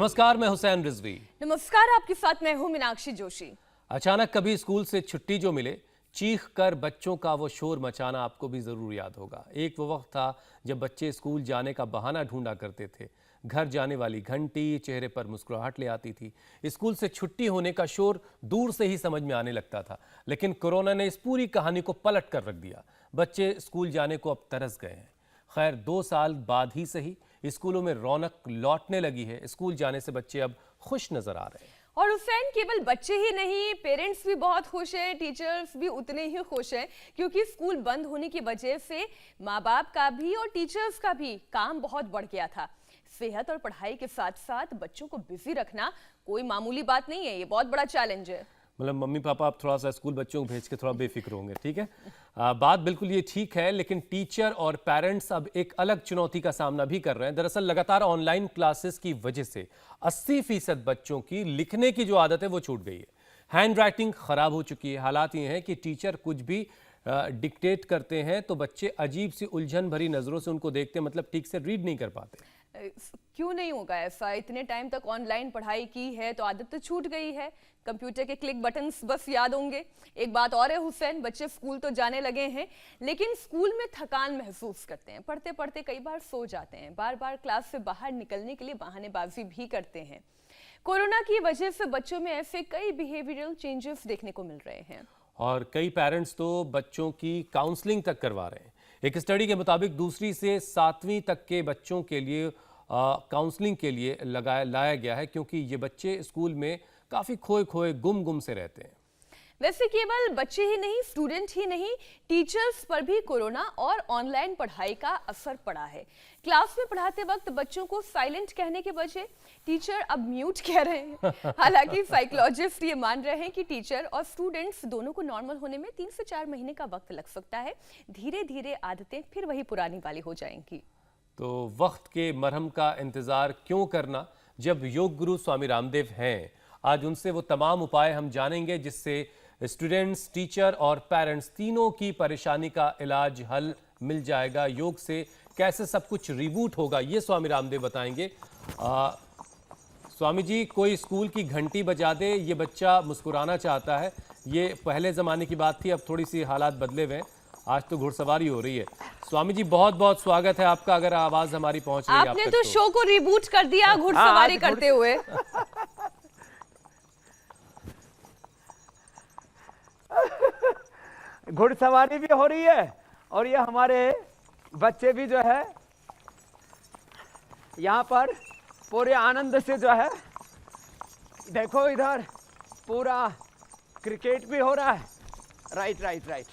नमस्कार, मैं हुसैन रिजवी। नमस्कार, आपके साथ मैं हूं मीनाक्षी जोशी। अचानक कभी स्कूल से छुट्टी जो मिले, चीख कर बच्चों का वो शोर मचाना आपको भी जरूर याद होगा। एक वो वक्त था जब बच्चे स्कूल जाने का बहाना ढूंढा करते थे। घर जाने वाली घंटी, चेहरे पर मुस्कुराहट ले आती थी। स्कूल से छुट्टी होने का शोर दूर से ही समझ में आने लगता था। लेकिन कोरोना ने इस पूरी कहानी को पलट कर रख दिया। बच्चे स्कूल जाने को अब तरस गए हैं। खैर, 2 साल बाद ही सही, स्कूलों में रौनक लौटने लगी है। स्कूल जाने से बच्चे अब खुश नजर आ रहे हैं। और हुसैन, केवल बच्चे ही नहीं, पेरेंट्स भी बहुत खुश हैं, टीचर्स भी उतने ही खुश हैं, क्योंकि स्कूल बंद होने की वजह से माँ बाप का भी और टीचर्स का भी काम बहुत बढ़ गया था। सेहत और पढ़ाई के साथ साथ बच्चों को बिजी रखना कोई मामूली बात नहीं है, ये बहुत बड़ा चैलेंज है। मतलब मम्मी पापा आप थोड़ा सा स्कूल बच्चों को भेज के थोड़ा बेफिक्र होंगे, ठीक है। बात बिल्कुल ये ठीक है, लेकिन टीचर और पेरेंट्स अब एक अलग चुनौती का सामना भी कर रहे हैं। दरअसल लगातार ऑनलाइन क्लासेस की वजह से 80% बच्चों की लिखने की जो आदत है वो छूट गई है। हैंड राइटिंग खराब हो चुकी है। हालात ये हैं कि टीचर कुछ भी डिक्टेट करते हैं तो बच्चे अजीब सी उलझन भरी नजरों से उनको देखते हैं, मतलब ठीक से रीड नहीं कर पाते। क्यों नहीं होगा ऐसा? इतने टाइम तक ऑनलाइन पढ़ाई की है तो आदत तो छूट गई है। कंप्यूटर के क्लिक बटन्स बस याद होंगे। एक बात और है हुसैन, बच्चे स्कूल तो जाने लगे हैं, लेकिन स्कूल में थकान महसूस करते हैं। पढ़ते पढ़ते कई बार सो जाते हैं, बार बार क्लास से बाहर निकलने के लिए बहानेबाजी भी करते हैं। कोरोना की वजह से बच्चों में ऐसे कई बिहेवियरल चेंजेस देखने को मिल रहे हैं और कई पेरेंट्स तो बच्चों की काउंसलिंग तक करवा रहे हैं। एक स्टडी के मुताबिक 2री से 7वीं तक के बच्चों के लिए काउंसलिंग के लिए लाया गया है, क्योंकि ये बच्चे स्कूल में काफ़ी खोए खोए गुम से रहते हैं। वैसे केवल बच्चे ही नहीं, स्टूडेंट ही नहीं, टीचर्स पर भी कोरोना और ऑनलाइन पढ़ाई का असर पड़ा है। क्लास में पढ़ाते वक्त बच्चों को साइलेंट कहने के बजाय टीचर अब म्यूट कह रहे हैं। हालांकि साइकोलॉजिस्ट ये मान रहे हैं कि टीचर और स्टूडेंट्स दोनों को नॉर्मल होने में 3 से 4 महीने का वक्त लग सकता है। धीरे धीरे आदतें फिर वही पुरानी वाली हो जाएंगी। तो वक्त के मरहम का इंतजार क्यों करना, जब योग गुरु स्वामी रामदेव हैं। आज उनसे वो तमाम उपाय हम जानेंगे जिससे स्टूडेंट्स, टीचर और पेरेंट्स तीनों की परेशानी का इलाज हल मिल जाएगा। योग से कैसे सब कुछ रिबूट होगा, ये स्वामी रामदेव बताएंगे। स्वामी जी, कोई स्कूल की घंटी बजा दे, ये बच्चा मुस्कुराना चाहता है। ये पहले ज़माने की बात थी, अब थोड़ी सी हालात बदले हुए हैं। आज तो घुड़सवारी हो रही है। स्वामी जी, बहुत बहुत स्वागत है आपका। अगर आवाज़ हमारी पहुंच रही है आपने तो शो को रिबूट कर दिया घुड़सवारी करते हुए। घुड़सवारी भी हो रही है और ये हमारे बच्चे भी जो है यहाँ पर पूरे आनंद से जो है, देखो इधर पूरा क्रिकेट भी हो रहा है। Right right right.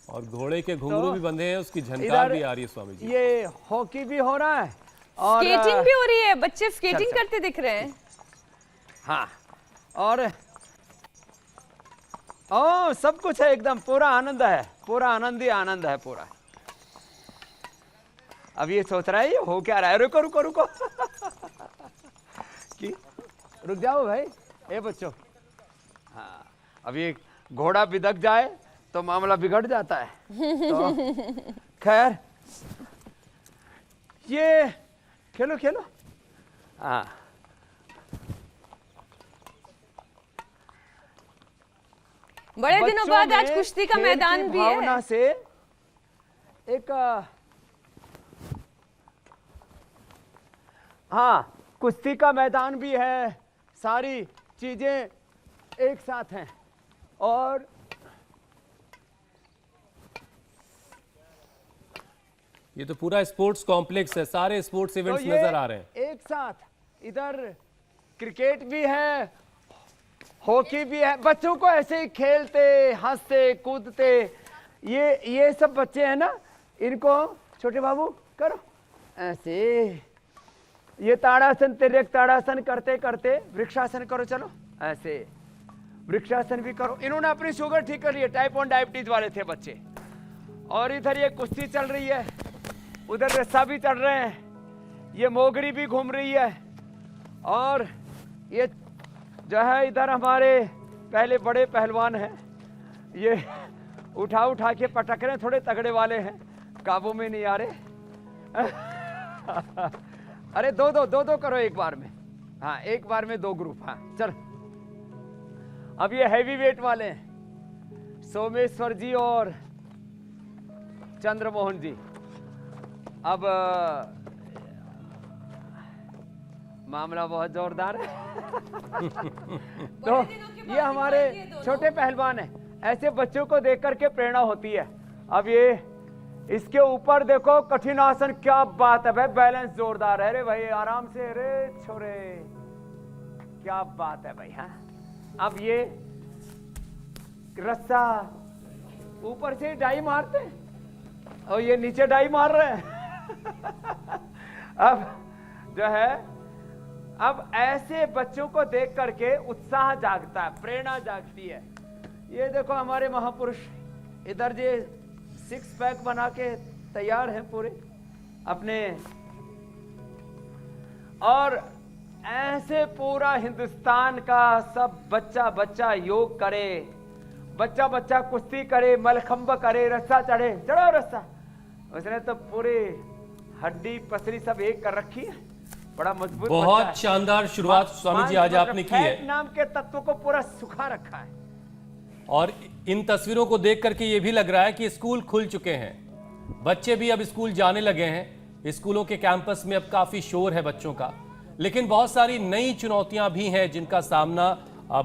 और घोड़े के घुंघरू भी बंधे हैं, उसकी झनकार भी आ रही है स्वामी जी। ये हॉकी भी हो रहा है और स्केटिंग भी हो रही है। बच्चे स्केटिंग करते दिख रहे हैं। हाँ, और सब कुछ है, एकदम पूरा आनंद है, पूरा आनंद ही आनंद है पूरा। अब ये सोच रहा है ये हो क्या रहा है। रुको रुको रुको कि रुक जाओ भाई, ए बच्चों। हाँ, अब ये घोड़ा बिदक जाए तो मामला बिगड़ जाता है। तो खैर, ये खेलो खेलो। हाँ, बड़े दिनों बाद आज कुश्ती का मैदान भी है। भावना से एक हाँ, कुश्ती का मैदान भी है, सारी चीजें एक साथ हैं। और ये तो पूरा स्पोर्ट्स कॉम्प्लेक्स है, सारे स्पोर्ट्स इवेंट्स तो नजर आ रहे हैं एक साथ। इधर क्रिकेट भी है, हॉकी भी है। बच्चों को ऐसे ही खेलते हंसते कूदते, ये सब बच्चे हैं ना, इनको छोटे बाबू करो ऐसे। ये ताड़ासन, तिर्यक ताड़ासन करते करते वृक्षासन करो, चलो ऐसे वृक्षासन भी करो। इन्होंने अपनी शुगर ठीक कर ली है, टाइप 1 डायबिटीज वाले थे बच्चे। और इधर ये कुश्ती चल रही है, उधर रस्सा भी चढ़ रहे हैं, ये मोगरी भी घूम रही है। और ये जो है इधर हमारे पहले बड़े पहलवान हैं, ये उठा उठा के पटक रहे हैं, थोड़े तगड़े वाले हैं, काबू में नहीं आ रहे। अरे दो दो करो एक बार में। हाँ, एक बार में 2 ग्रुप। हाँ चल। अब ये हैवी वेट वाले हैं, सोमेश्वर जी और चंद्रमोहन जी। अब मामला बहुत जोरदार है। तो ये हमारे छोटे पहलवान हैं। ऐसे बच्चों को देख करके प्रेरणा होती है। अब ये इसके ऊपर देखो कठिन आसन, क्या बात है भाई, बैलेंस जोरदार है रे भाई, आराम से रे छोरे, क्या बात है भाई। हाँ, अब ये रस्सा ऊपर से डाई मारते हैं और ये नीचे डाई मार रहे हैं। अब जो है, अब ऐसे बच्चों को देख करके उत्साह जागता है, प्रेरणा जागती है। ये देखो हमारे महापुरुष इधर ये 6 पैक बना के तैयार हैं पूरे अपने, और ऐसे पूरा हिंदुस्तान का सब बच्चा बच्चा योग करे, बच्चा बच्चा कुश्ती करे, मलखंब करे, रस्सा चढ़े, चढ़ो रस्सा। उसने तो पूरी हड्डी पसली सब एक कर रखी है, बड़ा मजबूत। बहुत शानदार शुरुआत स्वामी जी आज आपने की है, नाम के तत्व को पूरा सुखा रखा है। और इन तस्वीरों को देख करके ये भी लग रहा है कि स्कूल खुल चुके हैं, बच्चे भी अब स्कूल जाने लगे हैं। स्कूलों के कैंपस में अब काफी शोर है बच्चों का, लेकिन बहुत सारी नई चुनौतियां भी हैं जिनका सामना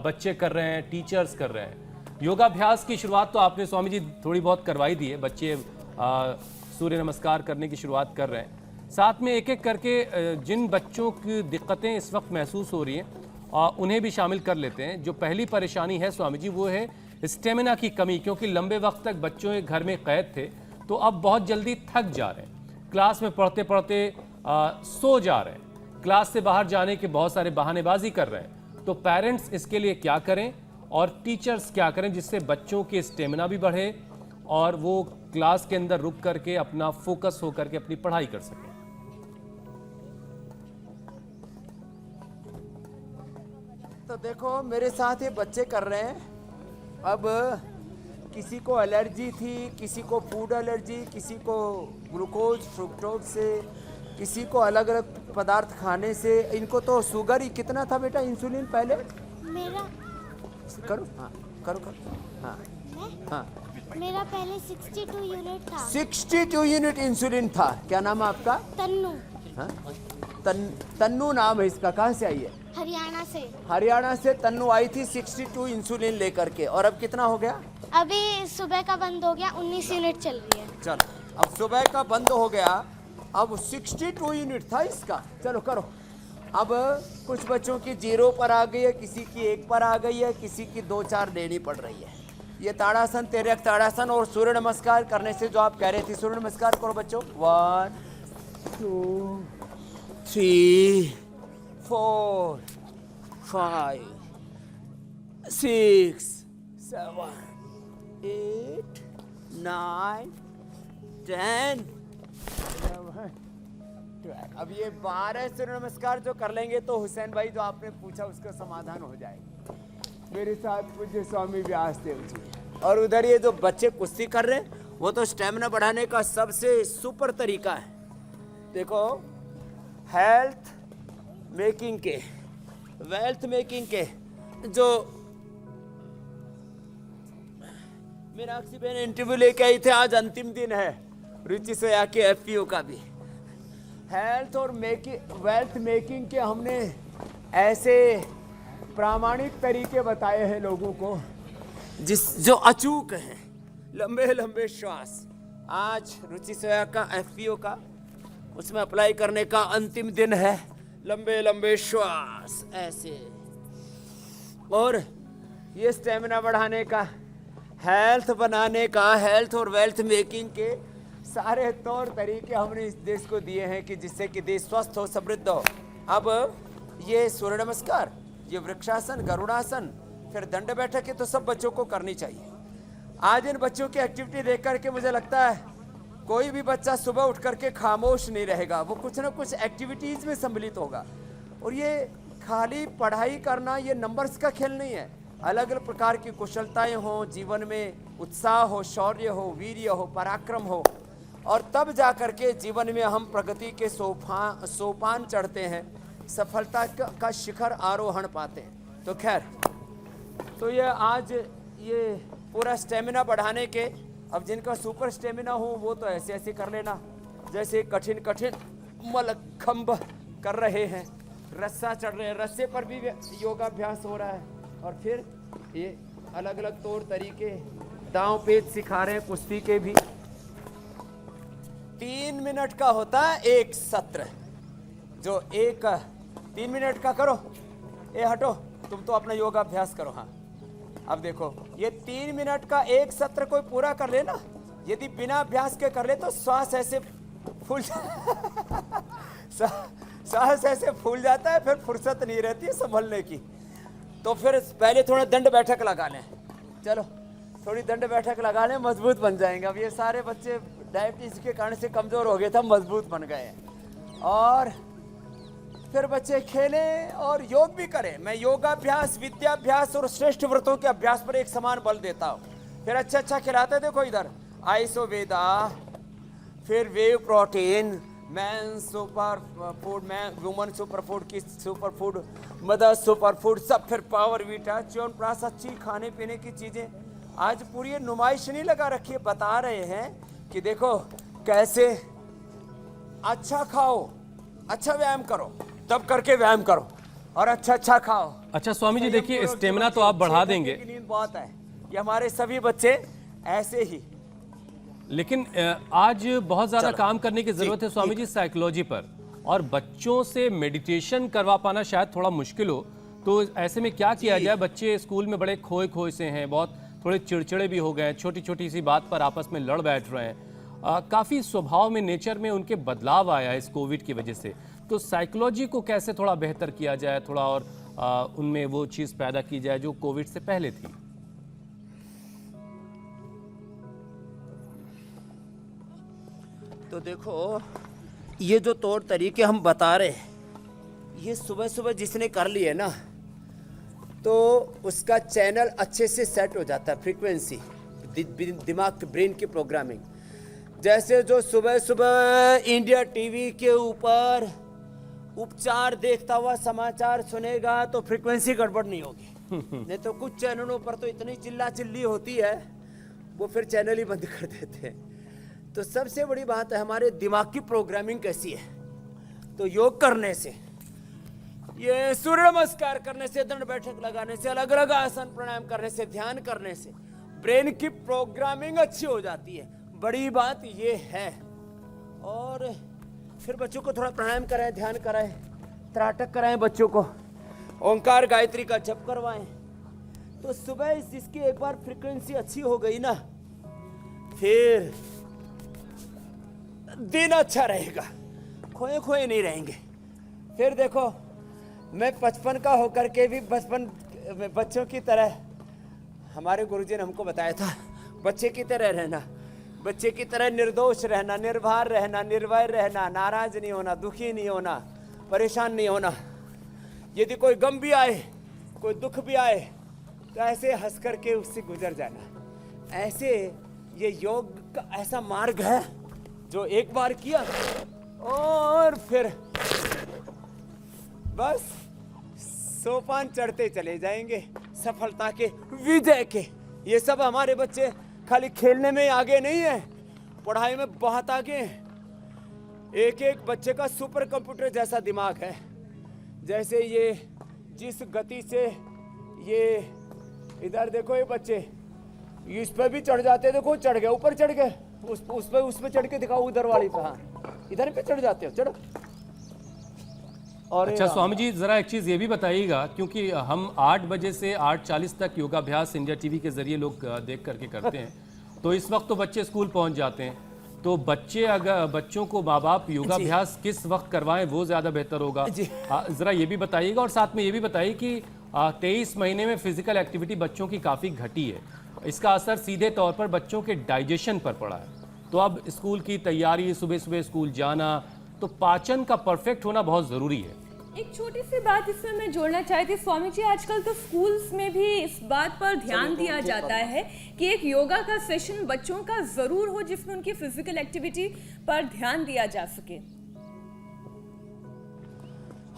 बच्चे कर रहे हैं, टीचर्स कर रहे हैं। योगाभ्यास की शुरुआत तो आपने स्वामी जी थोड़ी बहुत करवाई दी है, बच्चे सूर्य नमस्कार करने की शुरुआत कर रहे हैं। साथ में एक एक करके जिन बच्चों की दिक्कतें इस वक्त महसूस हो रही हैं उन्हें भी शामिल कर लेते हैं। जो पहली परेशानी है स्वामी जी वो है स्टेमिना की कमी, क्योंकि लंबे वक्त तक बच्चों के घर में कैद थे तो अब बहुत जल्दी थक जा रहे हैं, क्लास में पढ़ते पढ़ते सो जा रहे हैं, क्लास से बाहर जाने के बहुत सारे बहानेबाजी कर रहे हैं। तो पेरेंट्स इसके लिए क्या करें और टीचर्स क्या करें जिससे बच्चों की स्टेमिना भी बढ़े और वो क्लास के अंदर रुक करके अपना फोकस होकर के अपनी पढ़ाई कर सकें। तो देखो मेरे साथ ये बच्चे कर रहे हैं। अब किसी को एलर्जी थी, किसी को फूड एलर्जी, किसी को ग्लूकोज फ्रुक्टोज से, किसी को अलग अलग पदार्थ खाने से। इनको तो शुगर ही कितना था बेटा इंसुलिन पहले? मेरा करो हाँ, करो हाँ हाँ, मेरा पहले 62 यूनिट था। 62 यूनिट इंसुलिन था। क्या नाम है आपका? तन्नू। हाँ? तन्नू नाम है इसका। कहाँ से आई है? हरियाणा से। हरियाणा से तन्नू आई थी 62 इंसुलिन लेकर के। और अब कितना हो गया? अभी सुबह का बंद हो गया, 19 यूनिट चल रही है। चलो अब सुबह का बंद हो गया, अब 62 यूनिट था इसका। चलो करो। अब कुछ बच्चों की 0 पर आ गई है, किसी की 1 पर आ गई है, किसी की 2-4 देनी पड़ रही है। ये ताड़ासन, तिर्यक ताड़ासन और सूर्य नमस्कार करने से जो आप कह रहे थे, सूर्य नमस्कार करो बच्चों। 1 2 3 4 5 6 7 8 9 10 11 12। अब ये 12 सूर्य नमस्कार जो कर लेंगे तो हुसैन भाई जो आपने पूछा उसका समाधान हो जाएगा। मेरे साथ पूज्य स्वामी व्यासदेव जी, और उधर ये जो बच्चे कुश्ती कर रहे हैं वो तो स्टेमिना बढ़ाने का सबसे सुपर तरीका है। देखो हेल्थ मेकिंग के, वेल्थ मेकिंग के जो मीनाक्षी बहन इंटरव्यू लेके आई थे, आज अंतिम दिन है रुचि सोया के एफपीओ का भी। हेल्थ और वेल्थ मेकिंग के हमने ऐसे प्रामाणिक तरीके बताए हैं लोगों को जो अचूक हैं। लंबे लंबे श्वास, आज रुचि सोया का एफपीओ का उसमें अप्लाई करने का अंतिम दिन है। लंबे लंबे श्वास ऐसे, और ये स्टेमिना बढ़ाने का, हेल्थ बनाने का, हेल्थ और वेल्थ मेकिंग के सारे तौर तरीके हमने इस देश को दिए हैं कि जिससे कि देश स्वस्थ हो, समृद्ध हो। अब ये सूर्य नमस्कार, ये वृक्षासन, गरुड़ासन, फिर दंड बैठक, ये तो सब बच्चों को करनी चाहिए। आज इन बच्चों की एक्टिविटी देख करके मुझे लगता है कोई भी बच्चा सुबह उठ करके खामोश नहीं रहेगा, वो कुछ ना कुछ एक्टिविटीज में सम्मिलित होगा। और ये खाली पढ़ाई करना ये नंबर्स का खेल नहीं है। अलग अलग प्रकार की कुशलताएं हो, जीवन में उत्साह हो, शौर्य हो, वीर्य हो, पराक्रम हो, और तब जा करके जीवन में हम प्रगति के सोपान चढ़ते हैं। सफलता का शिखर आरोहण पाते हैं। तो खैर, तो ये आज ये पूरा स्टेमिना बढ़ाने के, अब जिनका सुपर स्टेमिना हो वो तो ऐसे ऐसे कर लेना, जैसे कठिन कठिन मलखंब कर रहे हैं, रस्सा चढ़ रहे हैं, रस्से पर भी योगाभ्यास हो रहा है। और फिर ये अलग अलग तौर तरीके, दांव पेच सिखा रहे हैं, कुश्ती के भी। 3 मिनट का होता है एक सत्र, जो एक 3 मिनट का करो। ए हटो, तुम तो अपना योगाभ्यास करो। हाँ, अब देखो, ये 3 मिनट का एक सत्र कोई पूरा कर ले ना, यदि बिना अभ्यास के कर ले तो श्वास ऐसे फूल सांस ऐसे फूल जाता है, फिर फुर्सत नहीं रहती है संभलने की। तो फिर पहले थोड़ा दंड बैठक लगा लें। चलो थोड़ी दंड बैठक लगा लें, मजबूत बन जाएंगे। अब ये सारे बच्चे डायबिटीज के कारण से कमजोर हो गए थे, मजबूत बन गए हैं। और फिर बच्चे खेलें और योग भी करें। मैं योगाभ्यास, विद्याभ्यास और श्रेष्ठ व्रतों के अभ्यास पर एक समान बल देता हूँ। फिर अच्छा अच्छा खिलाते हैं। देखो इधर आइसोवेदा, फिर whey protein, man super food, man woman super food की super food, mother super food, सब फिर पावर वीटा, च्यवनप्राश, अच्छी खाने पीने की चीज़ें। आज पूरी नुमाइश नहीं लगा रखी है, बता रहे हैं कि देखो कैसे अच्छा खाओ, अच्छा व्यायाम करो, तब करके व्यायाम करो और अच्छा अच्छा खाओ। अच्छा स्वामी जी, देखिए स्टेमिना तो आप बढ़ा देंगे, नींद बहुत है, ये हमारे सभी बच्चे ऐसे ही। लेकिन आज बहुत ज्यादा काम करने की जरूरत है स्वामी जी साइकोलॉजी पर, और बच्चों से मेडिटेशन करवा पाना शायद थोड़ा मुश्किल हो। तो ऐसे में क्या किया जाए? बच्चे स्कूल में बड़े खोए खोए से हैं, बहुत थोड़े चिड़चिड़े भी हो गए हैं, छोटी छोटी सी बात पर आपस में लड़ बैठ रहे हैं, काफ़ी स्वभाव में, नेचर में उनके बदलाव आया है इस कोविड की वजह से। तो साइकोलॉजी को कैसे थोड़ा बेहतर किया जाए, थोड़ा और उनमें वो चीज़ पैदा की जाए जो कोविड से पहले थी? तो देखो, ये जो तौर तरीके हम बता रहे हैं, ये सुबह सुबह जिसने कर लिए ना, तो उसका चैनल अच्छे से सेट हो जाता है, फ्रीक्वेंसी, दिमाग, ब्रेन की प्रोग्रामिंग। जैसे जो सुबह सुबह इंडिया टीवी के ऊपर उपचार देखता हुआ समाचार सुनेगा तो फ्रीक्वेंसी गड़बड़ नहीं होगी। नहीं तो कुछ चैनलों पर तो इतनी चिल्ला चिल्ली होती है, वो फिर चैनल ही बंद कर देते हैं। तो सबसे बड़ी बात है हमारे दिमाग की प्रोग्रामिंग कैसी है। तो योग करने से, ये सूर्य नमस्कार करने से, दंड बैठक लगाने से, अलग अलग आसन प्राणायाम करने से, ध्यान करने से ब्रेन की प्रोग्रामिंग अच्छी हो जाती है। बड़ी बात ये है। और फिर बच्चों को थोड़ा प्राणायाम कराएं, ध्यान कराएं, त्राटक कराएं, बच्चों को ओंकार गायत्री का जप करवाएं। तो सुबह इसकी एक बार फ्रीक्वेंसी अच्छी हो गई ना, फिर दिन अच्छा रहेगा, खोए खोए नहीं रहेंगे। फिर देखो, मैं 55 का होकर के भी बच्चों की तरह, हमारे गुरुजी ने हमको बताया था, बच्चे की तरह रहना, बच्चे की तरह निर्दोष रहना, निर्भय रहना, निर्भय रहना, नाराज नहीं होना, दुखी नहीं होना, परेशान नहीं होना। यदि कोई गम भी आए, कोई दुख भी आए, तो ऐसे हंस करके उससे गुजर जाना। ऐसे ये योग का ऐसा मार्ग है जो एक बार किया और फिर बस सोपान चढ़ते चले जाएंगे सफलता के, विजय के। ये सब हमारे बच्चे खाली खेलने में आगे नहीं है, पढ़ाई में बहुत आगे हैं। एक एक बच्चे का सुपर कंप्यूटर जैसा दिमाग है। जैसे ये जिस गति से ये इधर देखो, ये बच्चे इस पर भी चढ़ जाते, देखो चढ़ गए, ऊपर चढ़ गए, उस पे चढ़ के दिखाओ, उधर वाली पे, हाँ इधर पे चढ़ जाते हो, चढ़ो। और अच्छा स्वामी जी, जरा एक चीज ये भी बताइएगा, क्योंकि हम 8 बजे से 8:40 तक योगाभ्यास इंडिया टीवी के जरिए लोग देख करके करते हैं, तो इस वक्त तो बच्चे स्कूल पहुंच जाते हैं। तो बच्चों को माँ बाप योगाभ्यास किस वक्त करवाएं वो ज्यादा बेहतर होगा, जरा ये भी बताइएगा। और साथ में ये भी बताइए कि 23 महीने में फिजिकल एक्टिविटी बच्चों की काफी घटी है, इसका असर सीधे तौर पर बच्चों के डाइजेशन पर पड़ा है। तो अब स्कूल की तैयारी, सुबह सुबह स्कूल जाना, तो पाचन का परफेक्ट होना बहुत जरूरी है। एक छोटी सी बात इसमें मैं जोड़ना चाहती हूँ स्वामी जी, आजकल तो स्कूल्स में भी इस बात पर ध्यान दिया जाता है कि एक योगा का सेशन बच्चों का जरूर हो जिसमें उनकी फिजिकल एक्टिविटी पर ध्यान दिया जा सके।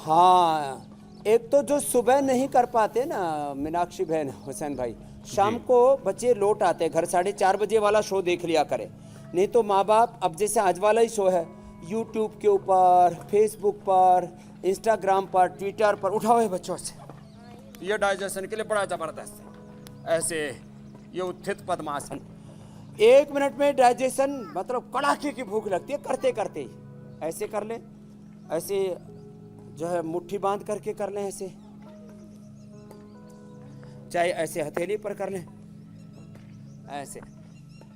हाँ, एक तो जो सुबह नहीं कर पाते ना मीनाक्षी बहन, हुसैन भाई, शाम को बच्चे लौट आते हैं घर, 4:30 बजे वाला शो देख लिया करे। नहीं तो माँ बाप, अब जैसे आज वाला ही शो है, यूट्यूब के ऊपर, फेसबुक पर, इंस्टाग्राम पर, ट्विटर पर उठाओ है बच्चों से। ये डाइजेशन के लिए बड़ा ज़बरदस्त है। ऐसे ये उत्थित पद्मासन, 1 मिनट में डाइजेशन, मतलब कड़ाके की भूख लगती है करते करते ही। ऐसे कर ले, ऐसे जो है मुट्ठी बांध करके कर लें ऐसे, चाहे ऐसे हथेली पर कर लें ऐसे,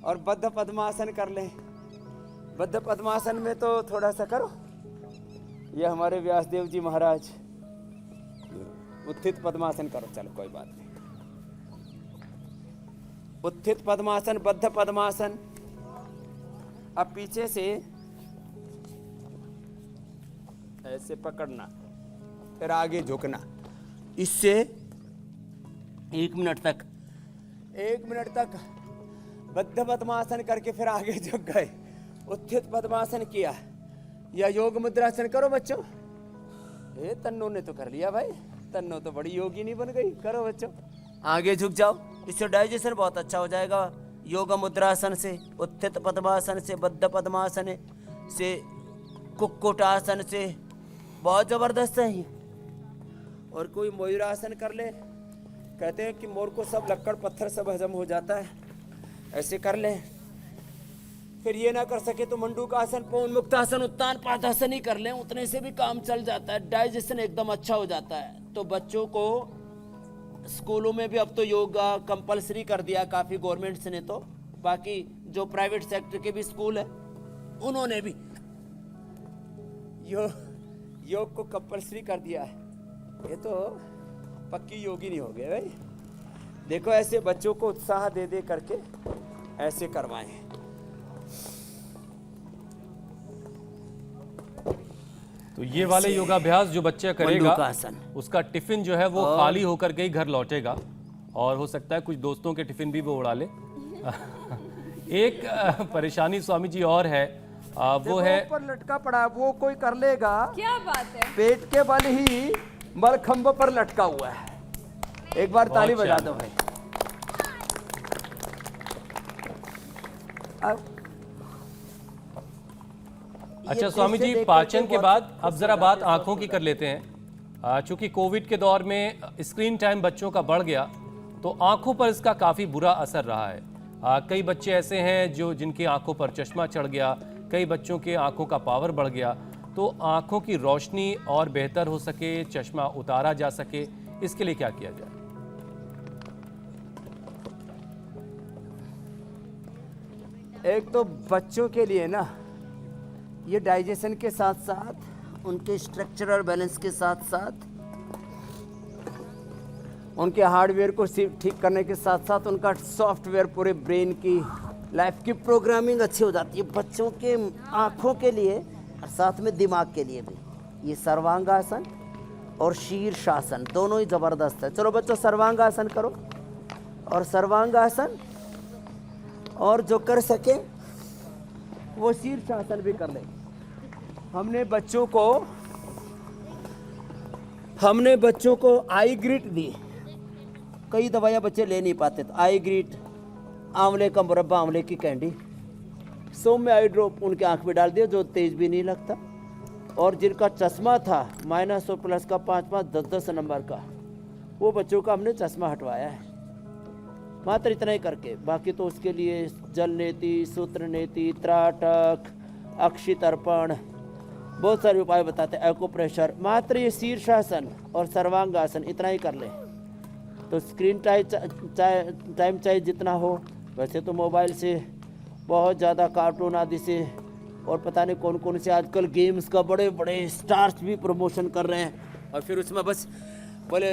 और बद्ध पद्मासन कर लें। बद्ध पद्मासन में तो थोड़ा सा करो, ये हमारे व्यासदेव जी महाराज। उत्थित पद्मासन करो, चलो कोई बात नहीं। उत्थित पद्मासन, बद्ध पद्मासन। अब पीछे से ऐसे पकड़ना, फिर आगे झुकना, इससे 1 मिनट तक, 1 मिनट तक बद्ध पद्मासन करके फिर आगे झुक गए, उत्थित पद्मासन किया। या योग मुद्रासन करो बच्चों। ए तन्नो ने तो कर लिया भाई, तन्नो तो बड़ी योगिनी बन गई। करो बच्चों, आगे झुक जाओ, इससे डाइजेशन बहुत अच्छा हो जाएगा। योग मुद्रासन से, उत्थित पद्मासन से, बद्ध पद्मासन से, कुक्कुटासन से, बहुत जबरदस्त है ये। और कोई मयूरासन कर ले, कहते हैं कि मोर को सब लक्कड़ पत्थर सब हजम हो जाता है, ऐसे कर ले। फिर ये ना कर सके तो मंडूकासन, पवनमुक्तासन, उत्तान पादासन ही कर लें, उतने से भी काम चल जाता है, डाइजेशन एकदम अच्छा हो जाता है। तो बच्चों को स्कूलों में भी अब तो योगा कंपलसरी कर दिया काफ़ी गवर्नमेंट्स ने, तो बाकी जो प्राइवेट सेक्टर के भी स्कूल है उन्होंने भी योग को कंपलसरी कर दिया है। ये तो पक्की योगी नहीं हो गए भाई। देखो ऐसे बच्चों को उत्साह दे दे करके ऐसे करवाएं। तो ये वाले योगाभ्यास जो बच्चा करेगा उसका टिफिन जो है वो खाली होकर के ही घर लौटेगा, और हो सकता है कुछ दोस्तों के टिफिन भी वो उड़ा ले। एक परेशानी स्वामी जी और है, वो है ऊपर लटका पड़ा, वो कोई कर लेगा। क्या बात है, पेट के बल ही मलखंभ पर लटका हुआ है। एक बार ताली बजा दो भाई। अच्छा स्वामी जी, पाचन के बाद अब जरा बात आंखों की कर लेते हैं। चूंकि कोविड के दौर में स्क्रीन टाइम बच्चों का बढ़ गया, तो आंखों पर इसका काफ़ी बुरा असर रहा है। कई बच्चे ऐसे हैं जिनकी आंखों पर चश्मा चढ़ गया, कई बच्चों के आंखों का पावर बढ़ गया। तो आंखों की रोशनी और बेहतर हो सके, चश्मा उतारा जा सके, इसके लिए क्या किया जाए? एक तो बच्चों के लिए ना, ये डाइजेशन के साथ साथ, उनके स्ट्रक्चरल बैलेंस के साथ साथ, उनके हार्डवेयर को ठीक करने के साथ साथ उनका सॉफ्टवेयर, पूरे ब्रेन की लाइफ की प्रोग्रामिंग अच्छी हो जाती है बच्चों के आँखों के लिए, और साथ में दिमाग के लिए भी। ये सर्वांगासन और शीर्षासन दोनों ही ज़बरदस्त है। चलो बच्चों, सर्वांगासन करो, और सर्वांगासन, और जो कर सके वो शीर्षासन भी कर ले। हमने बच्चों को आई ग्रिट दी। कई दवाइयाँ बच्चे ले नहीं पाते, तो आई ग्रिट, आंवले का मुरब्बा, आंवले की कैंडी, सौम्य आई ड्रॉप उनके आंख में डाल दिया, जो तेज भी नहीं लगता। और जिनका चश्मा था -100 प्लस का 5-5, 10-10 नंबर का, वो बच्चों का हमने चश्मा हटवाया है, मात्र इतना ही करके। बाकी तो उसके लिए जल नेति, सूत्र नेति, त्राटक, अक्षितर्पण, बहुत सारे उपाय बताते हैं, एक्यूप्रेशर। मात्र ये शीर्षासन और सर्वांगासन इतना ही कर ले, तो स्क्रीन टाइम चाहे जितना हो। वैसे तो मोबाइल से बहुत ज़्यादा कार्टून आदि से, और पता नहीं कौन कौन से आजकल गेम्स का बड़े बड़े स्टार्स भी प्रमोशन कर रहे हैं, और फिर उसमें बस बोले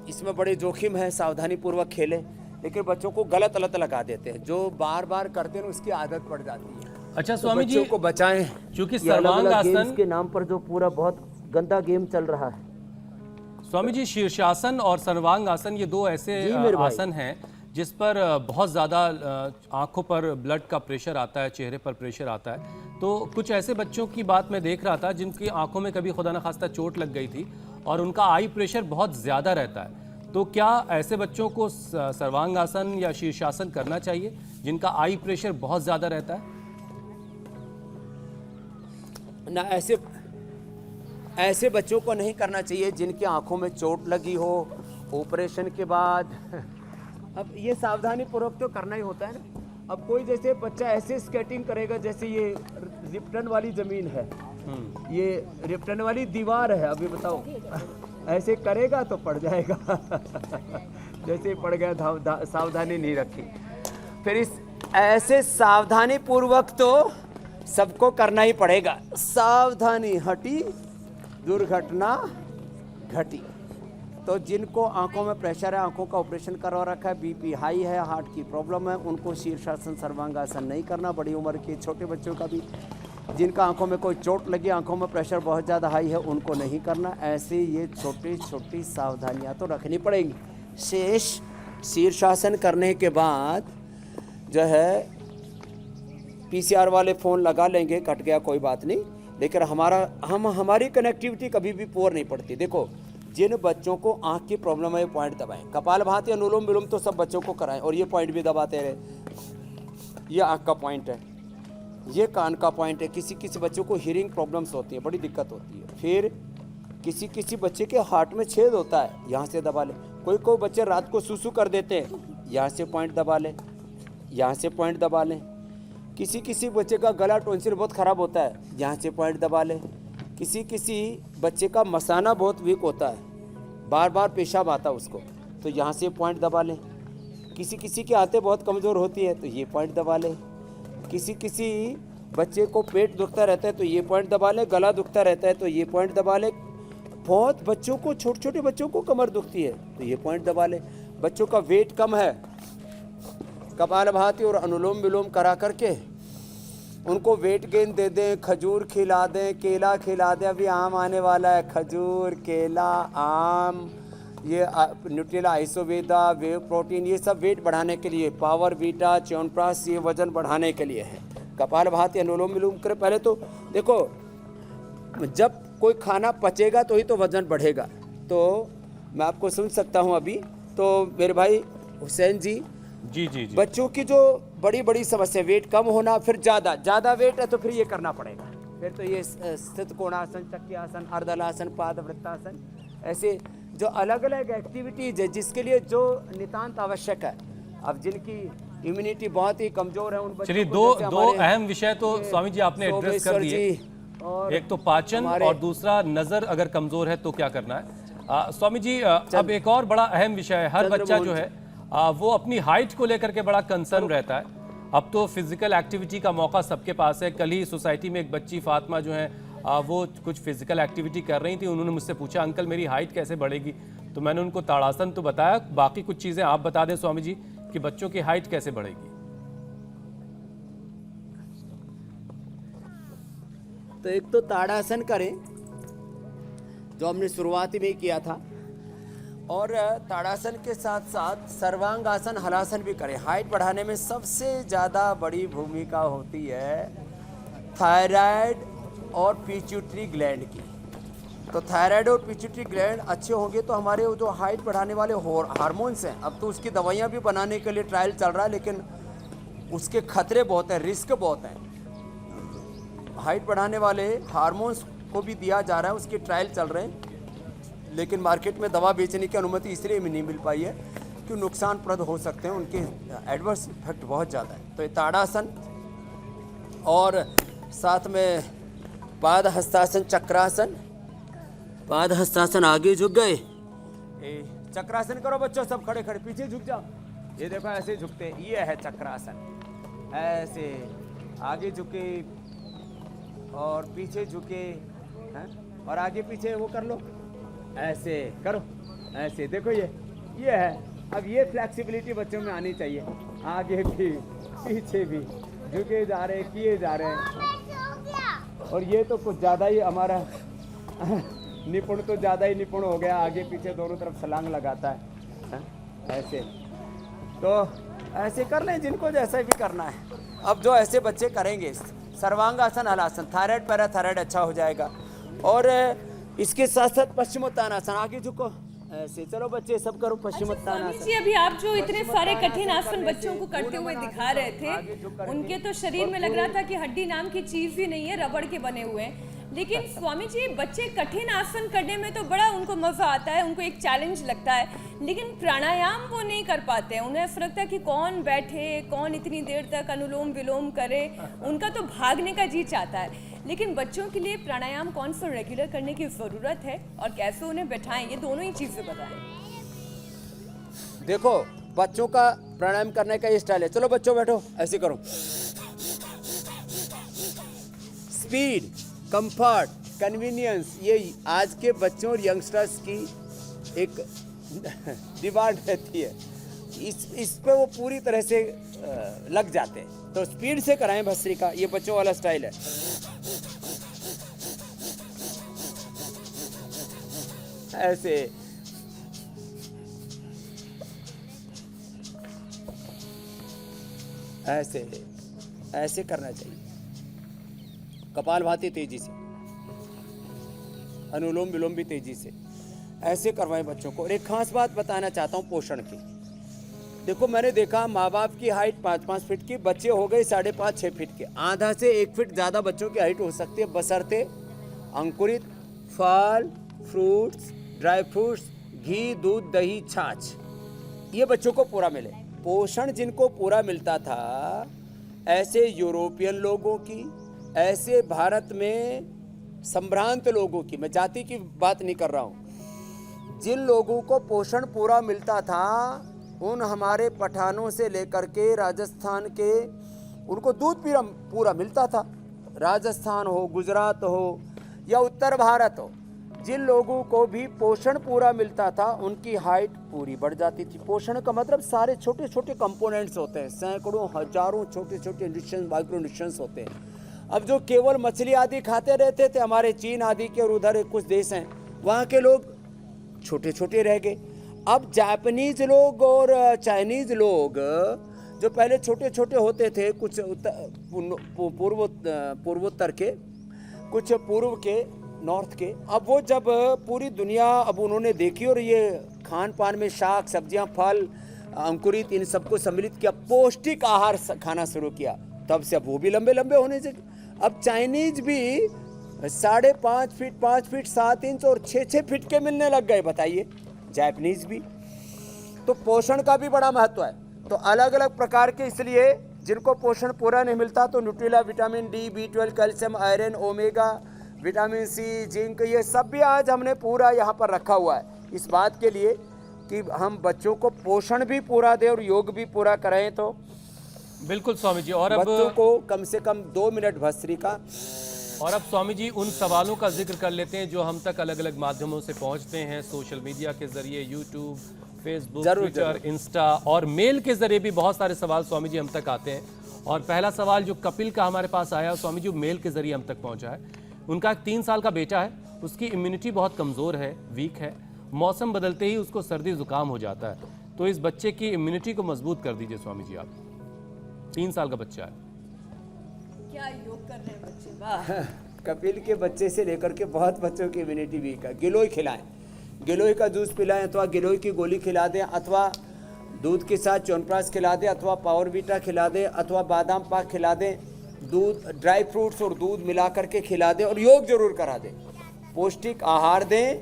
इसमें बड़े जोखिम है, सावधानी पूर्वक खेलें, लेकिन बच्चों को गलत लगा देते हैं। जो बार बार करते हैं उसकी आदत पड़ जाती है। अच्छा तो स्वामी जी, बच्चों को बचाएं, चूंकि सर्वांगासन के नाम पर जो पूरा बहुत गंदा गेम चल रहा है। स्वामी जी, शीर्षासन और सर्वांगासन ये दो ऐसे आसन हैं जिस पर बहुत ज़्यादा आंखों पर ब्लड का प्रेशर आता है, चेहरे पर प्रेशर आता है। तो कुछ ऐसे बच्चों की बात मैं देख रहा था जिनकी आंखों में कभी खुदा न खास्ता चोट लग गई थी और उनका आई प्रेशर बहुत ज़्यादा रहता है। तो क्या ऐसे बच्चों को सर्वांगासन या शीर्षासन करना चाहिए जिनका आई प्रेशर बहुत ज़्यादा रहता है? ना, ऐसे बच्चों को नहीं करना चाहिए जिनकी आंखों में चोट लगी हो ऑपरेशन के बाद। अब ये सावधानी पूर्वक तो करना ही होता है ना। अब कोई जैसे बच्चा ऐसे स्केटिंग करेगा जैसे ये रिप्टन वाली ज़मीन है, ये रिप्टन वाली दीवार है, अभी बताओ ऐसे करेगा तो पड़ जाएगा। जैसे पड़ गया, सावधानी नहीं रखी, फिर इस ऐसे सावधानी पूर्वक तो सबको करना ही पड़ेगा। सावधानी हटी दुर्घटना घटी। तो जिनको आंखों में प्रेशर है, आंखों का ऑपरेशन करवा रखा है, बीपी हाई है, हार्ट की प्रॉब्लम है, उनको शीर्षासन सर्वांगासन नहीं करना। बड़ी उम्र के छोटे बच्चों का भी, जिनका आंखों में कोई चोट लगी, आंखों में प्रेशर बहुत ज़्यादा हाई है, उनको नहीं करना। ऐसे ये छोटी छोटी सावधानियाँ तो रखनी पड़ेंगी। शेष शीर्षासन करने के बाद जो है पीसीआर वाले फ़ोन लगा लेंगे, कट गया कोई बात नहीं, लेकिन हमारी कनेक्टिविटी कभी भी पोर नहीं पड़ती। देखो, जिन बच्चों को आँख की प्रॉब्लम है, ये पॉइंट दबाएं। कपालभाति, अनुलोम विलोम तो सब बच्चों को कराएं और ये पॉइंट भी दबाते रहे। ये आँख का पॉइंट है, ये कान का पॉइंट है। किसी किसी बच्चों को हियरिंग प्रॉब्लम्स होती है, बड़ी दिक्कत होती है। फिर किसी किसी बच्चे के हार्ट में छेद होता है, यहाँ से दबा लें। कोई बच्चे रात को सूसू कर देते हैं, यहाँ से पॉइंट दबा लें, यहाँ से पॉइंट दबा लें। किसी किसी बच्चे का गला टॉन्सिल बहुत ख़राब होता है, यहाँ से पॉइंट दबा लें। किसी किसी बच्चे का मसाना बहुत वीक होता है, बार बार पेशाब आता है उसको, तो यहाँ से पॉइंट दबा लें। किसी किसी की आंतें बहुत कमज़ोर होती है, तो ये पॉइंट दबा लें। किसी किसी बच्चे को पेट दुखता रहता है, तो ये पॉइंट दबा लें। गला दुखता रहता है, तो ये पॉइंट दबा लें। बहुत बच्चों को, छोटे छोटे बच्चों को कमर दुखती है, तो ये पॉइंट दबा लें। बच्चों का वेट कम है, कपालभाति और अनुलोम विलोम करा करके उनको वेट गेन दे दें। खजूर खिला दें, केला खिला दें। अभी आम आने वाला है, खजूर, केला, आम, ये न्यूट्रेला, आइसोवेदा, वे प्रोटीन, ये सब वेट बढ़ाने के लिए। पावर बीटा, च्यवनप्राश, ये वजन बढ़ाने के लिए है। कपालभाति, अनुलोम विलोम करें। पहले तो देखो, जब कोई खाना पचेगा तो ही तो वजन बढ़ेगा। तो मैं आपको सुन सकता हूँ अभी, तो मेरे भाई हुसैन जी, जी, बच्चों की जो बड़ी बड़ी समस्या, वेट कम होना, फिर ज़्यादा वेट है तो फिर ये करना पड़ेगा। फिर तो ये स्थित कोणासन, चक्रियासन, अर्धलासन, पादवृत्तासन, ऐसे जो अलग अलग एक्टिविटीज़ है जिसके लिए जो नितांत आवश्यक है। अब जिनकी इम्यूनिटी बहुत ही कमज़ोर है, उन बच्चों चलिए, दो अहम विषय तो स्वामी जी आपने एड्रेस कर दिए। एक तो पाचन और दूसरा नज़र अगर कमज़ोर है तो क्या करना है। स्वामी जी, अब एक और बड़ा अहम विषय है। हर बच्चा जो है वो अपनी हाइट को लेकर के बड़ा कंसर्न रहता है। अब तो फिजिकल एक्टिविटी का मौका सबके पास है। कल ही सोसाइटी में एक बच्ची फातिमा जो है वो कुछ फिजिकल एक्टिविटी कर रही थी। उन्होंने मुझसे पूछा, अंकल मेरी हाइट कैसे बढ़ेगी? तो मैंने उनको ताड़ासन तो बताया, बाकी कुछ चीज़ें आप बता दें स्वामी जी कि बच्चों की हाइट कैसे बढ़ेगी। तो एक तो ताड़ासन करें, जो हमने शुरुआत में ही किया था, और ताड़ासन के साथ साथ सर्वांगासन, हलासन भी करें। हाइट बढ़ाने में सबसे ज़्यादा बड़ी भूमिका होती है थायराइड और पिट्यूटरी ग्लैंड की। तो थायराइड और पिट्यूटरी ग्लैंड अच्छे होंगे तो हमारे जो हाइट बढ़ाने वाले हार्मोन्स हैं, अब तो उसकी दवाइयाँ भी बनाने के लिए ट्रायल चल रहा है, लेकिन उसके खतरे बहुत हैं, रिस्क बहुत हैं। हाइट बढ़ाने वाले हार्मोन्स को भी दिया जा रहा है, उसके ट्रायल चल रहे हैं, लेकिन मार्केट में दवा बेचने की अनुमति इसलिए भी नहीं मिल पाई है कि नुकसानप्रद हो सकते हैं, उनके एडवर्स इफेक्ट बहुत ज़्यादा है। तो ये ताड़ासन और साथ में पाद हस्तासन, चक्रासन। पाद हस्तासन, आगे झुक गए, चक्रासन करो बच्चों, सब खड़े खड़े, पीछे झुक जाओ। ये देखो ऐसे झुकते हैं, ये है चक्रासन। ऐसे आगे झुके और पीछे झुके हैं, और आगे पीछे वो कर लो, ऐसे करो, ऐसे देखो, ये है। अब ये फ्लेक्सिबिलिटी बच्चों में आनी चाहिए, आगे भी पीछे भी झुके जा रहे, किए जा रहे हैं। और ये तो कुछ ज़्यादा ही हमारा निपुण, तो ज़्यादा ही निपुण हो गया, आगे पीछे दोनों तरफ छलांग लगाता है, ऐसे। तो ऐसे कर लें जिनको जैसा भी करना है। अब जो ऐसे बच्चे करेंगे सर्वांगासन हलासन, थायराइड पैराथायराइड अच्छा हो जाएगा। और इसके साथ साथ पश्चिमोत्तानासन, आगे झुको ऐसे, चलो बच्चे सब करो स्वामी पश्चिमोत्तानासन। जी, अभी आप जो इतने सारे कठिन आसन बच्चों को करते हुए दिखा रहे थे, उनके तो शरीर में लग रहा था कि हड्डी नाम की चीज ही नहीं है, रबड़ के बने हुए हैं। लेकिन स्वामी जी, बच्चे कठिन आसन करने में तो बड़ा उनको मजा आता है, उनको एक चैलेंज लगता है, लेकिन प्राणायाम वो नहीं कर पाते हैं। उन्हें ऐसा लगता है कि कौन बैठे, कौन इतनी देर तक अनुलोम विलोम करे, उनका तो भागने का जी चाहता है। लेकिन बच्चों के लिए प्राणायाम कौन सा रेगुलर करने की ज़रूरत है और कैसे उन्हें बैठाएं, ये दोनों ही चीज़ें बताएं। देखो बच्चों का प्राणायाम करने का ये स्टाइल है। चलो बच्चों बैठो, ऐसे करो। स्पीड, कंफर्ट, कन्वीनियंस, ये आज के बच्चों और यंगस्टर्स की एक डिमांड रहती है। इस पे वो पूरी तरह से लग जाते हैं। तो स्पीड से कराएं भस्त्रिका, ये बच्चों वाला स्टाइल है। ऐसे ऐसे ऐसे करना चाहिए। कपालभाति तेजी से, अनुलोम विलोम भी तेजी से, ऐसे करवाएं बच्चों को। और एक खास बात बताना चाहता हूँ पोषण की। देखो मैंने देखा माँ बाप की हाइट 5-5 फीट की, बच्चे हो गए 5.5-6 फीट के। आधा से 1 फीट ज़्यादा बच्चों की हाइट हो सकती है, बशर्ते अंकुरित फल, फ्रूट्स, ड्राई फ्रूट्स, घी, दूध, दही, छाछ, ये बच्चों को पूरा मिले। पोषण जिनको पूरा मिलता था, ऐसे यूरोपियन लोगों की, ऐसे भारत में संभ्रांत लोगों की, मैं जाति की बात नहीं कर रहा हूँ, जिन लोगों को पोषण पूरा मिलता था, उन हमारे पठानों से लेकर के राजस्थान के, उनको दूध पूरा मिलता था। राजस्थान हो, गुजरात हो या उत्तर भारत हो, जिन लोगों को भी पोषण पूरा मिलता था, उनकी हाइट पूरी बढ़ जाती थी। पोषण का मतलब सारे छोटे छोटे कंपोनेंट्स होते हैं, सैकड़ों हजारों छोटे छोटे न्यूट्रिशंस, माइक्रो न्यूट्रिशंस होते हैं। अब जो केवल मछली आदि खाते रहते थे, हमारे चीन आदि के और उधर कुछ देश हैं, वहाँ के लोग छोटे छोटे रह गए। अब जापानीज लोग और चाइनीज लोग जो पहले छोटे छोटे होते थे, कुछ पूर्वोत्तर के, कुछ पूर्व के, नॉर्थ के, अब वो जब पूरी दुनिया अब उन्होंने देखी और ये खान पान में शाक सब्जियां, फल, अंकुरित, इन सबको सम्मिलित किया, पौष्टिक आहार खाना शुरू किया, तब से अब वो भी लंबे लंबे होने से। अब चाइनीज भी 5.5 फीट, 5 फीट 7 इंच और 6-6 फीट के मिलने लग गए, बताइए, जापानीज भी। तो पोषण का भी बड़ा महत्व है। तो अलग अलग प्रकार के, इसलिए जिनको पोषण पूरा नहीं मिलता तो Nutrela, vitamin D, B12, calcium, iron, omega, vitamin C, zinc, ये सब भी आज हमने पूरा यहाँ पर रखा हुआ है, इस बात के लिए कि हम बच्चों को पोषण भी पूरा दें और योग भी पूरा कराएं। तो बिल्कुल स्वामी जी। और अब बच्चों को कम से कम 2 मिनट भस्त्रिका। और अब स्वामी जी उन सवालों का जिक्र कर लेते हैं जो हम तक अलग अलग माध्यमों से पहुंचते हैं, सोशल मीडिया के जरिए, यूट्यूब, फेसबुक, ट्विटर, इंस्टा और मेल के जरिए भी बहुत सारे सवाल स्वामी जी हम तक आते हैं। और पहला सवाल जो कपिल का हमारे पास आया स्वामी जी, मेल के जरिए हम तक पहुंचा है। उनका 3 साल का बेटा है, उसकी इम्यूनिटी बहुत कमज़ोर है, वीक है, मौसम बदलते ही उसको सर्दी जुकाम हो जाता है, तो इस बच्चे की इम्यूनिटी को मजबूत कर दीजिए स्वामी जी आप। 3 साल का बच्चा है। क्या योग कर रहे हैं बच्चे, वाह। कपिल के बच्चे से लेकर के बहुत बच्चों की इम्यूनिटी वीक है। गिलोय खिलाएं, गिलोय का जूस पिलाएं, अथवा गिलोय की गोली खिला दें, अथवा दूध के साथ च्यवनप्राश खिला दें, अथवा पावर बीटा खिला दें, अथवा बादाम पाक खिला दें, दूध, ड्राई फ्रूट्स और दूध मिला करके खिला दें, और योग जरूर करा दें। पौष्टिक आहार दें,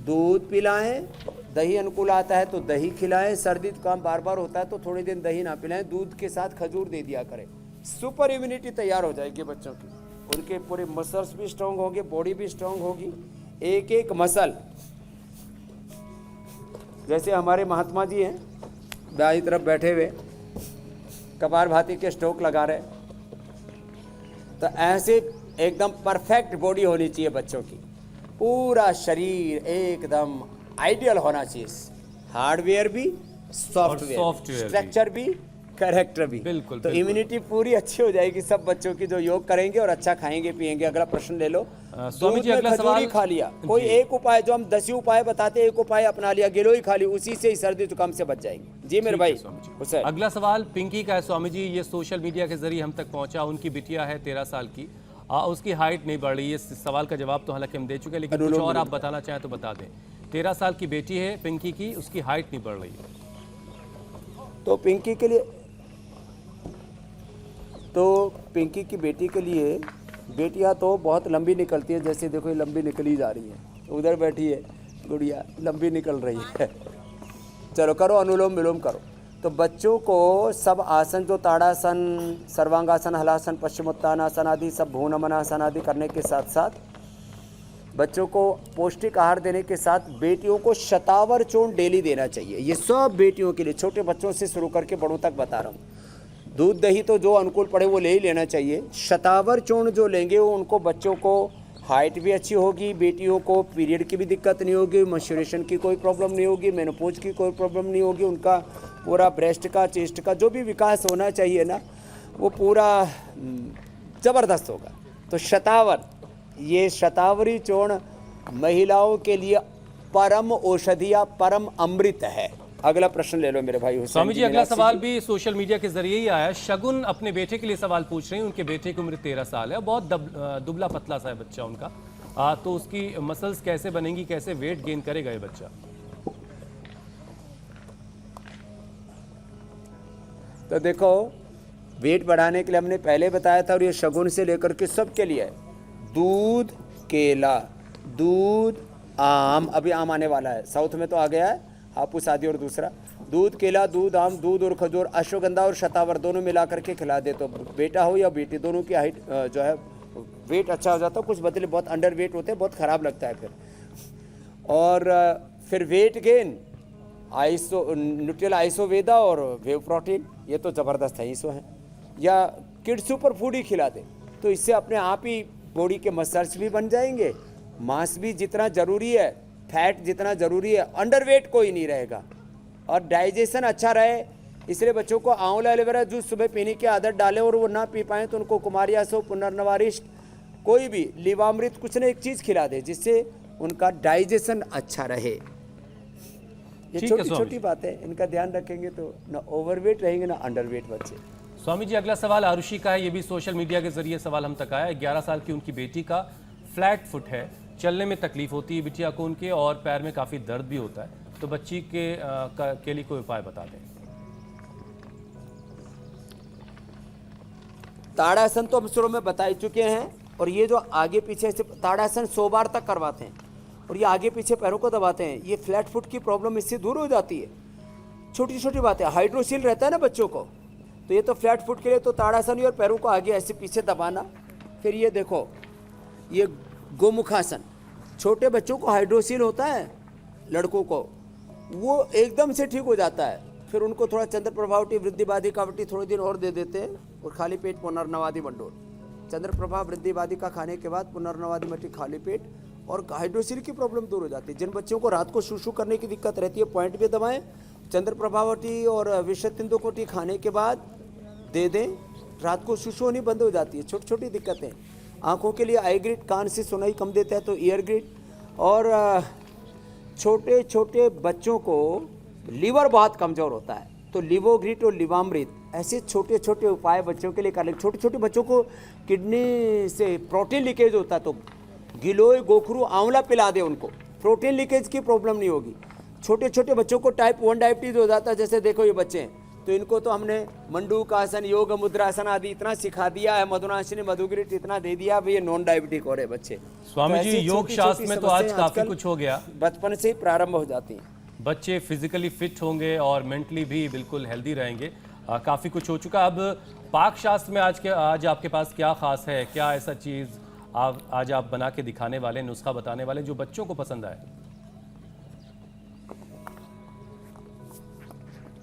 दूध पिलाएं, दही अनुकूल आता है तो दही खिलाएं, सर्दी जुकाम बार बार होता है तो थोड़े दिन दही ना पिलाएं, दूध के साथ खजूर दे दिया करें। सुपर इम्यूनिटी तैयार हो जाएगी बच्चों की, उनके पूरे मसल्स भी स्ट्रांग होंगे, बॉडी भी स्ट्रांग होगी। एक एक मसल, जैसे हमारे महात्मा जी हैं दाई तरफ बैठे हुए, कपालभाति के स्ट्रोक लगा रहे, तो ऐसे एकदम परफेक्ट बॉडी होनी चाहिए बच्चों की, पूरा शरीर एकदम आइडियल होना चाहिए, हार्डवेयर भी, सॉफ्टवेयर, सॉफ्टवेयर स्ट्रक्चर भी, कैरेक्टर भी। बिल्कुल, तो बिल्कुल। इम्यूनिटी पूरी अच्छी हो जाएगी सब बच्चों की जो योग करेंगे और अच्छा खाएंगे पिएंगे। अगला प्रश्न ले लो। स्वामी दूध जी, में अगला खजूरी सवाल। खा लिया, कोई जी। एक उपाय जो हम 10 उपाय बताते, एक उपाय अपना लिया, गिलोय खा ली, उसी से ही सर्दी जुकाम से बच जाएंगे। जी मेरे ठीक भाई है स्वामी जी। हुसैन। अगला सवाल पिंकी का है स्वामी जी, ये सोशल मीडिया के जरिए हम तक पहुंचा। उनकी बिटिया है 13 साल की, उसकी हाइट नहीं बढ़ रही है। इस सवाल का जवाब तो हालांकि हम दे चुके हैं, लेकिन कुछ और आप बताना चाहें तो बता दें। 13 साल की बेटी है पिंकी की, उसकी हाइट नहीं बढ़ रही है। तो पिंकी की बेटी के लिए, बेटियां तो बहुत लंबी निकलती है, जैसे देखो ये लंबी निकली जा रही है, उधर बैठी है गुड़िया, लंबी निकल रही है। चलो करो, अनुलोम विलोम करो। तो बच्चों को सब आसन, जो ताड़ासन, सर्वांगासन, हलासन, पश्चिमोत्तानासन आदि, सब भ्रूणमनासन आदि करने के साथ साथ बच्चों को पौष्टिक आहार देने के साथ बेटियों को शतावर चूर्ण डेली देना चाहिए। ये सब बेटियों के लिए, छोटे बच्चों से शुरू करके बड़ों तक बता रहा हूँ। दूध दही तो जो अनुकूल पड़े वो ले ही लेना चाहिए। शतावर चूर्ण जो लेंगे वो उनको, बच्चों को हाइट भी अच्छी होगी, बेटियों को पीरियड की भी दिक्कत नहीं होगी, मस्चुरेशन की कोई प्रॉब्लम नहीं होगी, मेनोपॉज की कोई प्रॉब्लम नहीं होगी, उनका पूरा ब्रेस्ट का, चेस्ट का जो भी विकास होना चाहिए ना, वो पूरा ज़बरदस्त होगा। तो शतावर, ये शतावरी चूर्ण महिलाओं के लिए परम औषधि या परम अमृत है। अगला प्रश्न ले लो मेरे भाई हुसैन स्वामी जी, अगला मीनाक्षी सवाल भी सोशल मीडिया के जरिए ही आया। शगुन अपने बेटे के लिए सवाल पूछ रही हैं। उनके बेटे की उम्र 13 साल है, बहुत दुबला पतला सा है बच्चा उनका। तो उसकी मसल्स कैसे बनेंगी, कैसे वेट गेन करेगा ये बच्चा? तो देखो, वेट बढ़ाने के लिए हमने पहले बताया था, और ये शगुन से लेकर के सबके लिए है। दूध, केला, दूध, आम, अभी आम आने वाला है, साउथ में तो आ गया है, हापुस आदि, और दूसरा दूध, केला, दूध, आम, दूध और खजूर, अश्वगंधा और शतावर दोनों मिला करके खिला दे तो बेटा हो या बेटी, दोनों की हाइट जो है वेट अच्छा हो जाता है। कुछ बदले बहुत अंडर वेट होते हैं, बहुत ख़राब लगता है फिर। और फिर वेट गेन, न्यूट्रियल आइसोवेदा और वेव प्रोटीन, ये तो ज़बरदस्त है, इसो है। या किड्स सुपर फूड ही खिला दे तो इससे अपने आप ही बॉडी के मसल्स भी बन जाएंगे, मांस भी जितना ज़रूरी है, फैट जितना ज़रूरी है, अंडरवेट कोई नहीं रहेगा, और डाइजेशन अच्छा रहे। इसलिए बच्चों को आंवला एलोवेरा जूस सुबह पीने की आदत डालें, और वो ना पी पाएँ तो उनको कुमारियासो, पुनर्नवारिष्ट, कोई भी लीवामृत, कुछ ना एक चीज़ खिला दे जिससे उनका डाइजेशन अच्छा रहे। ये ठीक है छोटी स्वामी छोटी जी। बातें, इनका ध्यान रखेंगे तो ना ओवरवेट रहेंगे ना अंडरवेट बच्चे। स्वामी जी, अगला सवाल आरुषि का है। ये भी सोशल मीडिया के जरिए सवाल हम तक आया। 11 साल की उनकी बेटी का फ्लैट फुट है, चलने में तकलीफ होती है बिटिया को उनके, और पैर में काफ़ी दर्द भी होता है। तो बच्ची के लिए कोई उपाय बता दें। ताड़ासन तो हम शुरू में बता ही चुके हैं, और ये जो आगे पीछे से ताड़ासन 100 बार तक करवाते हैं, और ये आगे पीछे पैरों को दबाते हैं, ये फ्लैट फुट की प्रॉब्लम इससे दूर हो जाती है। छोटी छोटी बातें, हाइड्रोसील रहता है ना बच्चों को, तो ये तो फ्लैट फुट के लिए तो ताड़ासन ही, और पैरों को आगे ऐसे पीछे दबाना। फिर ये देखो, ये गोमुखासन, छोटे बच्चों को हाइड्रोसील होता है, लड़कों को, वो एकदम से ठीक हो जाता है। फिर उनको थोड़ा चंद्र प्रभावटी, वृद्धिवादी कावटी थोड़े दिन और दे देते हैं, और खाली पेट पुनर्नवादी मंडोल, चंद्र प्रभाव वृद्धिवादी का खाने के बाद पुनर्नवादी मट्टी खाली पेट, और हाइड्रोसील की प्रॉब्लम दूर हो जाती है। जिन बच्चों को रात को शूशू करने की दिक्कत रहती है, पॉइंट पे दबाएं, चंद्र प्रभावटी और विषतिंदु कोटी खाने के बाद दे दें, रात को शूशू होनी बंद हो जाती है। छोटी छोटी दिक्कतें। आँखों के लिए आई ग्रिड, कान से सुनाई कम देता है तो ईयर ग्रिड, और छोटे छोटे बच्चों को लीवर बहुत कमज़ोर होता है तो लिवोग्रिट और लिवामृत, ऐसे छोटे छोटे उपाय बच्चों के लिए कर ले। छोटे छोटे बच्चों को किडनी से प्रोटीन लीकेज होता है तो गिलोय, गोखरू, आंवला पिला दे, उनको प्रोटीन लीकेज की प्रॉब्लम नहीं होगी। छोटे छोटे बच्चों को टाइप 1 डायबिटीज हो जाता है, जैसे देखो ये बच्चे हैं, तो इनको तो हमने मंडूकासन, योग मुद्रासन आदि इतना सिखा दिया है, मधुनाशिनी, मधुग्रिट इतना दे दिया, अब ये नॉन डायबिटिक हो रहे बच्चे। स्वामी तो जी, ऐसी योग छोटी शास्त्र छोटी में तो समस्याएं आज काफी आजकल कुछ हो गया। बचपन से ही प्रारंभ हो जाती हैं। बच्चे फिजिकली फिट होंगे और मेंटली भी बिल्कुल हेल्दी रहेंगे। काफ़ी कुछ हो चुका। अब पाक शास्त्र में आज आपके पास क्या खास है, क्या ऐसा चीज़ आज आप बना के दिखाने वाले, नुस्खा बताने वाले जो बच्चों को पसंद आए?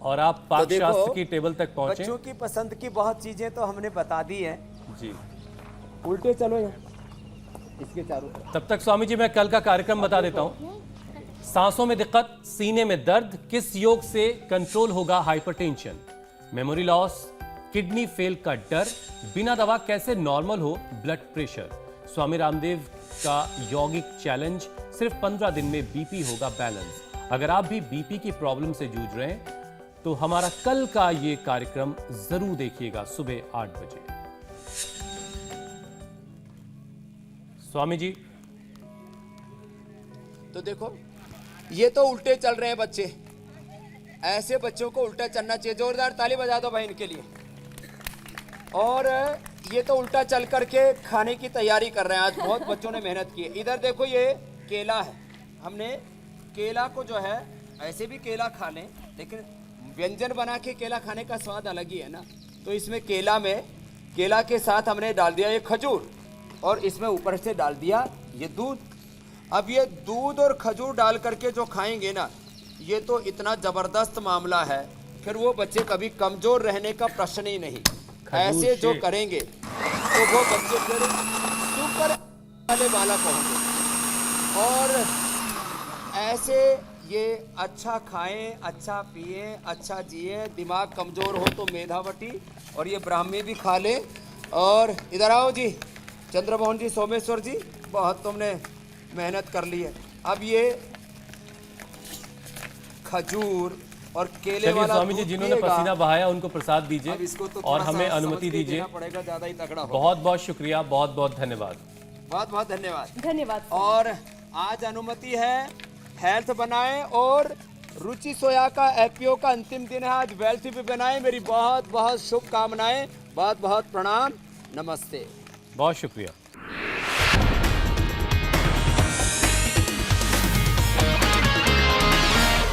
और आप पाक देखो, शास्त्र की टेबल तक पहुंचे। बच्चों की पसंद की बहुत चीजें तो हमने बता दी हैं। जी, उल्टे चलो यहाँ, इसके चारों तरफ। तब तक स्वामी जी मैं कल का कार्यक्रम बता देता हूं। सांसों में दिक्कत, सीने में दर्द, किस योग से कंट्रोल होगा hypertension? Memory loss, kidney fail का डर, बिना दवा कैसे नॉर्मल हो ब्लड प्रेशर। स्वामी रामदेव का यौगिक चैलेंज, सिर्फ 15 दिन में बीपी होगा बैलेंस। अगर आप भी बीपी की प्रॉब्लम से जूझ रहे हैं तो हमारा कल का ये कार्यक्रम जरूर देखिएगा सुबह 8 बजे। स्वामी जी, तो देखो ये तो उल्टे चल रहे हैं बच्चे, ऐसे बच्चों को उल्टा चलना चाहिए। जोरदार ताली बजा दो भाई इनके लिए। और ये तो उल्टा चल करके खाने की तैयारी कर रहे हैं। आज बहुत बच्चों ने मेहनत की है। इधर देखो ये केला है, हमने केला को जो है ऐसे भी केला खा लें, लेकिन व्यंजन बना के केला खाने का स्वाद अलग ही है ना। तो इसमें केला के साथ हमने डाल दिया ये खजूर, और इसमें ऊपर से डाल दिया ये दूध। अब ये दूध और खजूर डाल करके जो खाएंगे ना, ये तो इतना ज़बरदस्त मामला है, फिर वो बच्चे कभी कमज़ोर रहने का प्रश्न ही नहीं। ऐसे जो करेंगे तो वो बच्चे फिर सुपर वाले बालक होंगे। और ऐसे ये अच्छा खाएं, अच्छा पिए, अच्छा जिए। दिमाग कमज़ोर हो तो मेधावटी और ये ब्राह्मी भी खा ले। और इधर आओ जी, चंद्रमोहन जी, सोमेश्वर जी, बहुत तुमने मेहनत कर ली है। अब ये खजूर और केले चलिए वाला स्वामी जी, दूध जिन्होंने पिएगा। पसीना बहाया उनको प्रसाद अब दीजिए इसको तो और थोड़ा सा हमें समझ अनुमति के दीजिए। देना पड़ेगा, ज्यादा ही तगड़ा हो। बहुत बहुत शुक्रिया, बहुत बहुत धन्यवाद। बहुत बहुत धन्यवाद। धन्यवाद। और आज अनुमति है, हेल्थ बनाएं। और रुचि सोया का एपीओ का अंतिम दिन है आज, वेल्थ भी बनाएं। मेरी बहुत बहुत शुभकामनाएं, बहुत बहुत प्रणाम, नमस्ते। बहुत शुक्रिया।